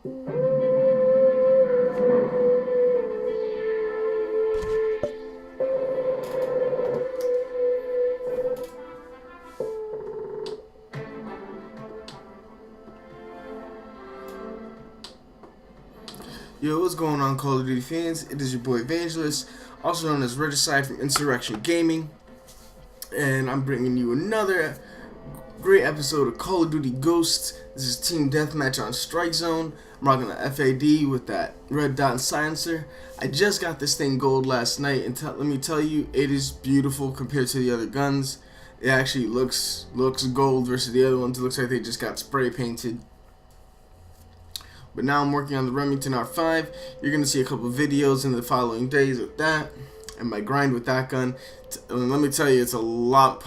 Yo, what's going on, Call of Duty fans? It is your boy Evangelist, also known as Regicide from Insurrection Gaming, and I'm bringing you another great episode of Call of Duty Ghosts. This is Team Deathmatch on Strike Zone. I'm rocking the FAD with that red dot and silencer. I just got this thing gold last night, and let me tell you, it is beautiful compared to the other guns. It actually looks gold versus the other ones. It looks like they just got spray painted. But now I'm working on the Remington R5. You're going to see a couple videos in the following days with that and my grind with that gun. And let me tell you, it's a lot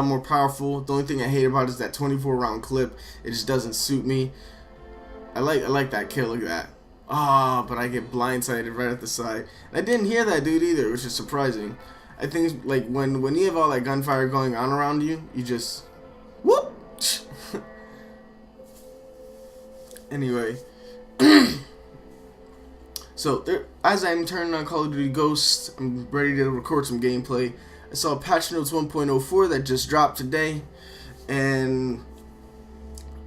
more powerful. The only thing I hate about it is that 24 round clip. It just doesn't suit me. I like that kill. Look at that. But I get blindsided right at the side. And I didn't hear that dude either, which is surprising. I think it's like when you have all that gunfire going on around you, you just whoop. Anyway. So, as I'm turning on Call of Duty Ghosts, I'm ready to record some gameplay. I saw patch notes 1.04 that just dropped today, and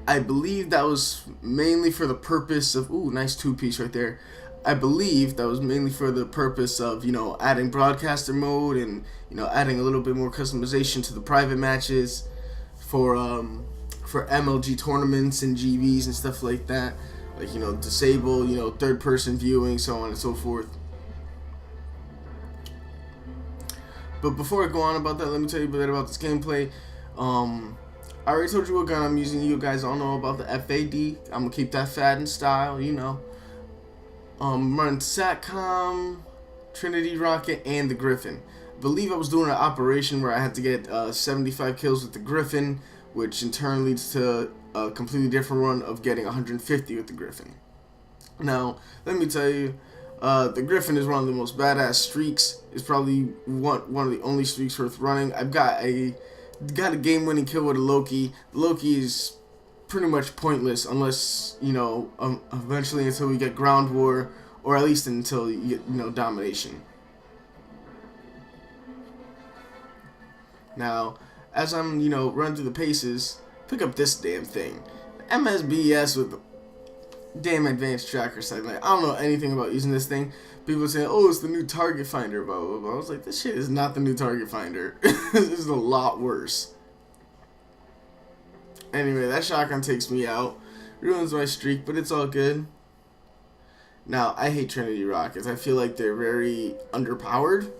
I believe that was mainly for the purpose of, ooh, nice two-piece right there. I believe that was mainly for the purpose of, adding broadcaster mode and, adding a little bit more customization to the private matches for MLG tournaments and GBs and stuff like that. Like, disable, third-person viewing, so on and so forth. But before I go on about that, let me tell you a bit about this gameplay. I already told you what gun I'm using. You guys all know about the FAD. I'm going to keep that fat in style, I'm running SATCOM, Trinity Rocket, and the Griffin. I believe I was doing an operation where I had to get 75 kills with the Griffin, which in turn leads to a completely different run of getting 150 with the Griffin. Now, let me tell you, the Griffin is one of the most badass streaks. It's probably one of the only streaks worth running. I've got a game-winning kill with a Loki. The Loki is pretty much pointless unless, eventually until we get ground war, or at least until you get, domination. Now, as I'm, running through the paces, pick up this damn thing. MSBS with the damn advanced tracker sight. Like, I don't know anything about using this thing. People say, oh, it's the new target finder, blah, blah, blah. I was like, this shit is not the new target finder. This is a lot worse. Anyway, that shotgun takes me out. Ruins my streak, but it's all good. Now, I hate Trinity Rockets. I feel like they're very underpowered.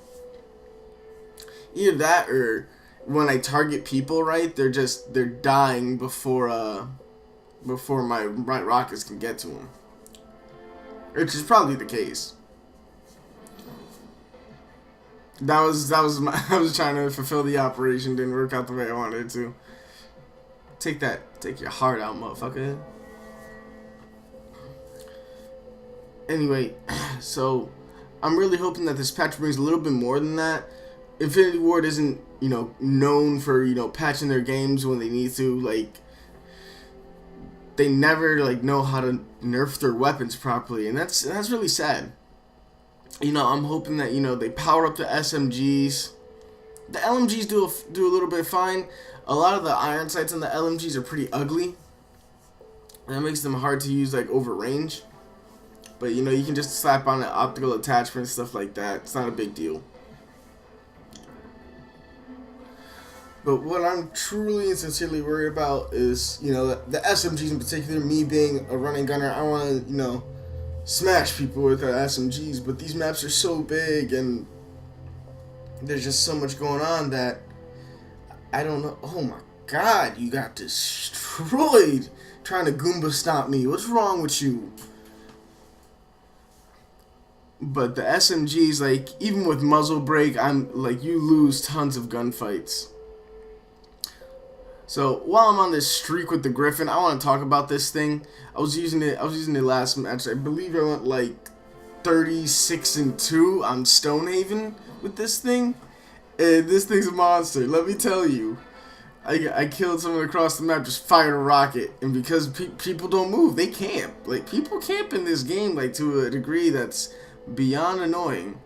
Either that or when I target people right, they're dying before my rockets can get to them, which is probably the case. I was trying to fulfill the operation, didn't work out the way I wanted it to. Take your heart out, motherfucker. Anyway, so I'm really hoping that this patch brings a little bit more than that. Infinity Ward isn't, known for, patching their games when they need to. Like, they never, know how to nerf their weapons properly, and that's really sad. I'm hoping that, they power up the SMGs. The LMGs do a little bit fine. A lot of the iron sights on the LMGs are pretty ugly. That makes them hard to use, over range. But, you can just slap on an optical attachment, stuff like that. It's not a big deal. But what I'm truly and sincerely worried about is, the SMGs in particular. Me being a running gunner, I want to, smash people with the SMGs. But these maps are so big and there's just so much going on that I don't know. Oh my God, you got destroyed trying to Goomba stomp me. What's wrong with you? But the SMGs, even with muzzle brake, you lose tons of gunfights. So while I'm on this streak with the Griffin, I want to talk about this thing. I was using it last match. I believe I went 36-2 on Stonehaven with this thing. And this thing's a monster. Let me tell you. I killed someone across the map, just fired a rocket, and because people don't move, they camp. Like, people camp in this game, like, to a degree that's beyond annoying.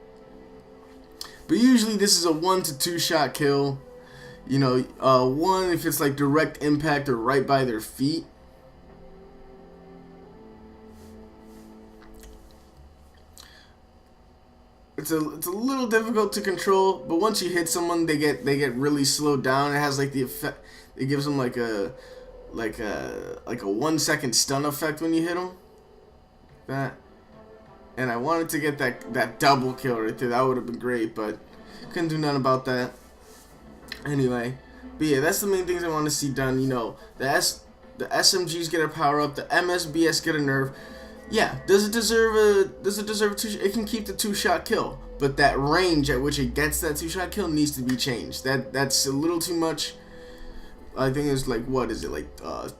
But usually this is a 1 to 2 shot kill. You know, one if it's like direct impact or right by their feet. It's a little difficult to control, but once you hit someone, they get really slowed down. It has like the effect. It gives them like a 1 second stun effect when you hit them. That, and I wanted to get that double kill right there. That would have been great, but couldn't do nothing about that. Anyway, but yeah, that's the main things I want to see done. You know, the SMGs get a power up, the MSBS get a nerf. Yeah, does it deserve a two? It can keep the 2-shot kill, but that range at which it gets that 2-shot kill needs to be changed. That's a little too much. I think it's like, what is it, like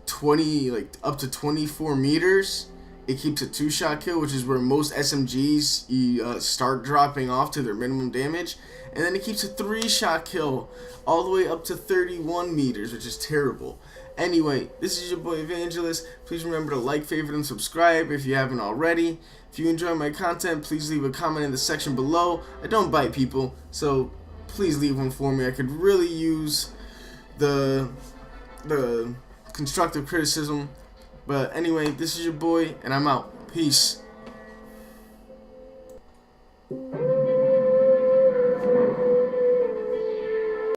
20, like up to 24 meters. It keeps a 2-shot kill, which is where most SMGs start dropping off to their minimum damage, and then it keeps a 3-shot kill all the way up to 31 meters, which is terrible. Anyway, this is your boy Evangelist. Please remember to like, favorite, and subscribe if you haven't already. If you enjoy my content, please leave a comment in the section below. I don't bite people, so please leave one for me. I could really use the constructive criticism. But anyway, this is your boy, and I'm out. Peace.